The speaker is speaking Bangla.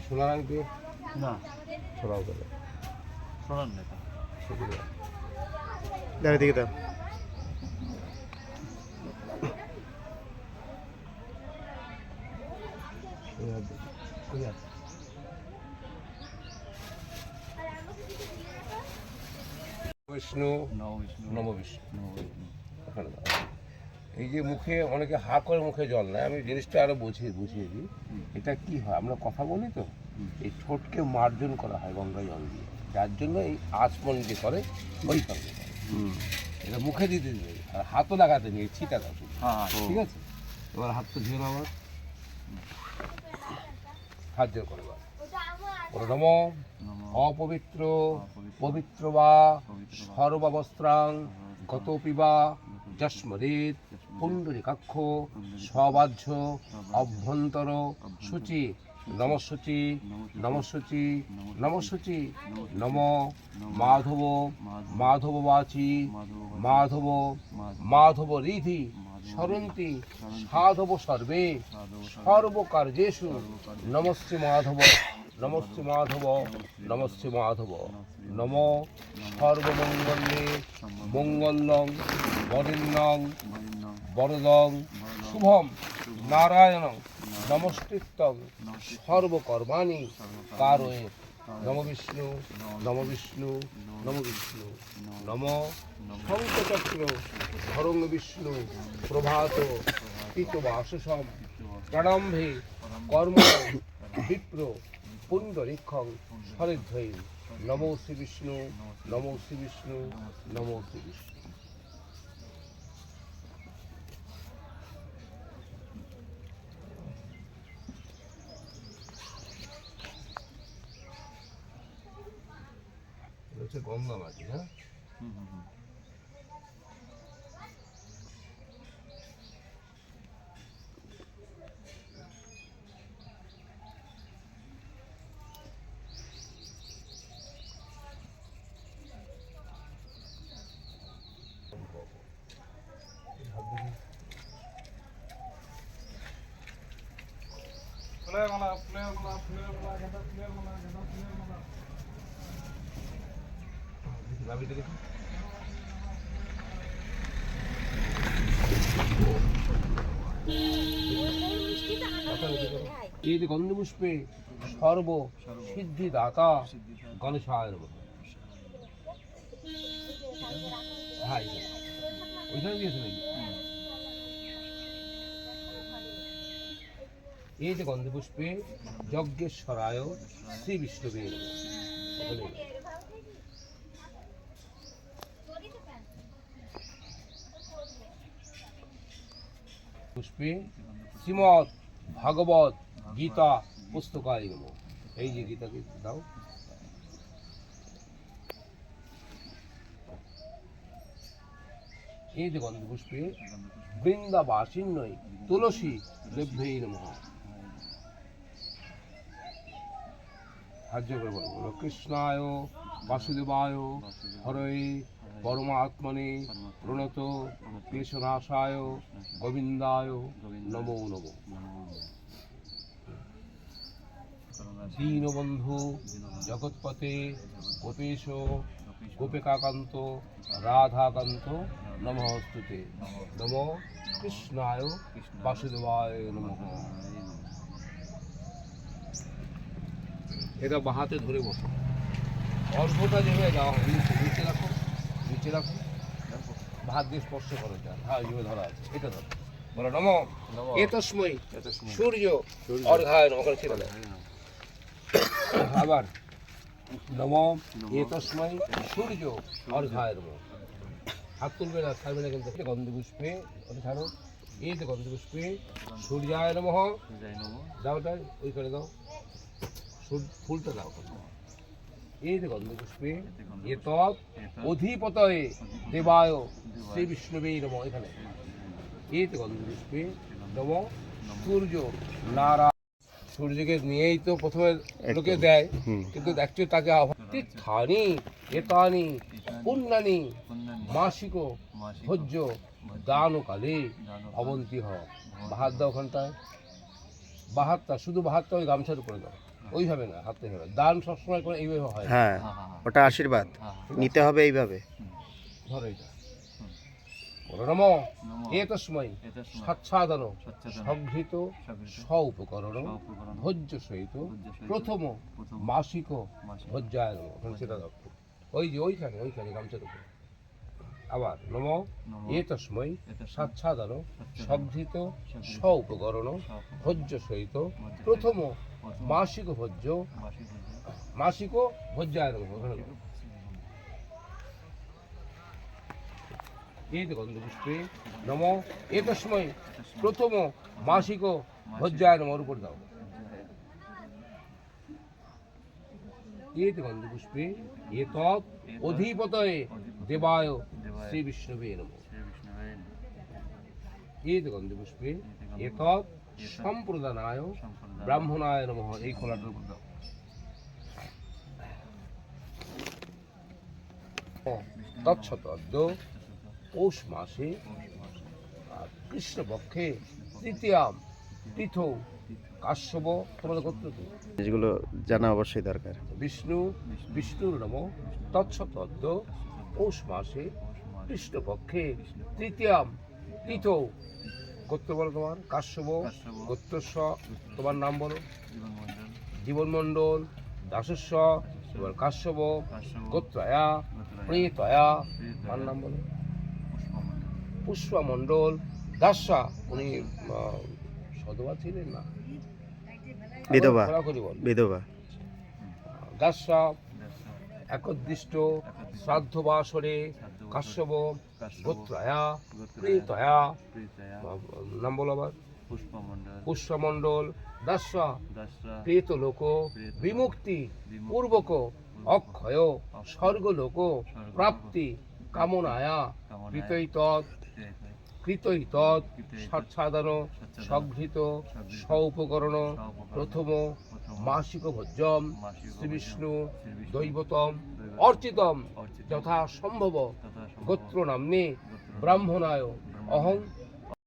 সোনার আংটি না সোনাও দেবে সোনার নেই দাঁড়িয়ে দিকে দাও বিষ্ণু নববিষ্ণু নববিষ্ণু নববিষ্ণু ওখানে দাও। এই যে মুখে অনেকে হা করে মুখে জল নেয়, আমি জিনিসটা আরো বুঝিয়ে দিই। এটা কি হয়, আমরা কথা বলি তো, এই ঠোঁটকে মার্জন করা হয় গঙ্গা জল দিয়ে, যার জন্য এই আচমন যে করে ওই কারণে এটা মুখে দিতে দেবে, আর হাতও লাগাতে নেই, ছিটা দাও শুধু। হ্যাঁ ঠিক আছে, এবার হাতটা ধুয়ে নাও, আবার হাত জোর করো, বলো নম অপবিত্র পবিত্র বা সর্বাবস্ত্রাং গতপি বা যস্মরেত পুণ্ডরীকাক্ষ সবাহ্য অভ্যন্তর শুচি নমশুচি নমশুচি নমশুচি নম মাধব মাধববাচী মাধব মাধব রিধি স্মরন্তি সাধব সর্বে সর্বকার্যেষু নমস্তে মাধব নমস্তে মাধব নমস্তে মাধব নম সর্বমঙ্গলে মঙ্গলং বরেণ্যং বরদং শুভম নারায়ণং নমস্কৃত্যং সর্বকর্মাণি কারয়ে নম বিষ্ণু নম বিষ্ণু নম বিষ্ণু নম শঙ্খচক্র ধরং বিষ্ণু প্রভাত পিতবাসসম প্রারম্ভে কর্ম বিপ্র পুণ্ডরীক্ষং হরিধ্বৈ নমো শ্রী বিষ্ণু নমো শ্রী বিষ্ণু নমো শ্রী বিষ্ণু। হচ্ছে গঙ্গা মাটি, হ্যাঁ ফুলের মালা ফুলের মালা ফুলের মালা গাঁদা ফুলের মালা গাঁদা ফুলের মালা নাবিটা দেখুন। এই যে গন্ধপুষ্পে সর্ব সিদ্ধি দাতা গণেশায় নমঃ। হ্যাঁ ওইখানে দিয়েছে নাকি? এই যে গন্ধপুষ্পে যজ্ঞেশ্বরায় শ্রী বিষ্ণুবে নমঃ। পুষ্পে শ্রীমৎ ভাগবত গীতা পুস্তকায় নমঃ। এই যে গীতাকে দাও। এই যে গন্ধপুষ্পে বৃন্দাবাসিন্যই তুলসী দেব্যৈ নমঃ। সাহায্য করে বলো কৃষ্ণায় বাসুদেবায় হরয়ে পরমাত্মনে প্রণত ক্লেশনাশায় গোবিন্দায় নমো নমঃ। দীনবন্ধু জগৎপতে গোপেশ গোপিকাকান্ত রাধাকান্ত নমস্তুতে নম কৃষ্ণায় বাসুদেবায় নমঃ। এটা বাহাতে ধরে বসো, অর্ঘটা যেভাবে দেওয়া হয় নিচে রাখো, নিচে রাখো, ভাত দিয়ে স্পর্শ করো, যান হ্যাঁ এইভাবে ধরা আছে, এটা ধরো, বলো নম এতস্মৈ সূর্য অর্ঘায় নমঃ। করে ছেড়ে দাও, আবার নম এতস্মৈ সূর্য অর্ঘায় নমঃ। হাত তুলবে না, ছাড়বে না কিন্তু। গন্ধপুষ্পে ওটা ছাড়ো। এই যে গন্ধপুষ্পে সূর্যায় নমঃ দাও, তাই ওই করে দাও, ফুলটা দাও। এই যে গন্ধপুষ্পে এতৎ অধিপতয়ে দেবায় শ্রী বিষ্ণুবে নমঃ। এখানে এই যে গন্ধপুষ্পে নম সূর্য নারায়ণ। সূর্যকে নিয়েই তো প্রথমে লোকে দেয়, কিন্তু অ্যাকচুয়ালি তাকে তীর্থানি এতানি পুণ্যানি মাসিক ভোজ্য দানকালে অবন্তী হ। বাহাত দাও ওখানটায়, বাহাতটা শুধু বাহাতটা ওই গামছার উপরে দাও, ওইভাবে না, হাতে হবে দান সবসময় করে এইভাবে হয়। হ্যাঁ হ্যাঁ হ্যাঁ হ্যাঁ ওটা আশীর্বাদ নিতে হবে এইভাবে। ধরো এটা হুম। বলো নম নমঃ এতস্মৈ এতস্মৈ স্বচ্ছাদন স্বচ্ছাদন সংঘৃত সংঘৃত স উপকরণ উপকরণ ভোজ্য সহিত ভোজ্য সহিত প্রথম প্রথম মাসিক মাসিক ভোজ্যায় নম। ওখানে সেটা দেখো, ওই যে ওইখানে গামছার উপরে আবার নম নমঃ এতস্মৈ এতস্মৈ স্বচ্ছাদন সংঘৃত স উপকরণ সংঘৃত ভোজ্য সহিত ভোজ্য প্রথম প্রথম মাসিক ভোজ্য মাসিক ভোজ্য মাসিক ভোজ্যায় নম। ওখানে দাও। এই গন্ধপুষ্পে নম এতস্মৈ প্রথম মাসিক ভোজ্যায় নম। ওর উপর দাও। এই গন্ধপুষ্পে এতৎ অধিপতয়ে দেবায় শ্রী বিষ্ণুবে নম। শ্রী বিষ্ণুবে নমঃ। এই গন্ধপুষ্পে এতৎ সম্প্রদানায় সম্প্রদান ব্রাহ্মণায় নম। এই খোলাটার উপর দাও। তৎসতদ্য পৌষ মাসে আর কৃষ্ণপক্ষে তৃতীয়াম তীর্থ কাশ্যপ। তোমাদের গোত্র কি? যেগুলো জানা অবশ্যই দরকার। বিষ্ণুর নম তৎসতদ্য পৌষ মাসে কৃষ্ণপক্ষে তৃতীয়াম তীর্থ। গোত্র বলো তোমার? কাশ্যপ। গোত্রস্ব তোমার নাম বলো? জীবন মণ্ডল। দাসস্ব এবার কাশ্যপ। গোত্রয়া প্রেতয়া। আমার নাম বলো? পুষ্পমণ্ডল। দাসা উনি সধবা ছিলেন না? বিধবা। খোলাখুলি বল। বিধবা। দাসা একদিষ্ট শ্রাদ্ধ বাসরে কাশ্যপ। গোত্রয়া প্রেতয়া। নাম বলো আবার? পুষ্পমণ্ডল পুষ্পমণ্ডল। দাসা দাসরা প্রেত লোক বিমুক্তি পূর্বক অক্ষয় স্বর্গলোক প্রাপ্তি কামনায়া কৃতৈতৎ স্বচ্ছাদন সংঘৃত স উপকরণ প্রথম মাসিক ভোজ্যম শ্রী বিষ্ণু দৈবতম অর্চিতম যথা সম্ভব গোত্র নাম্নে ব্রাহ্মণায় অহং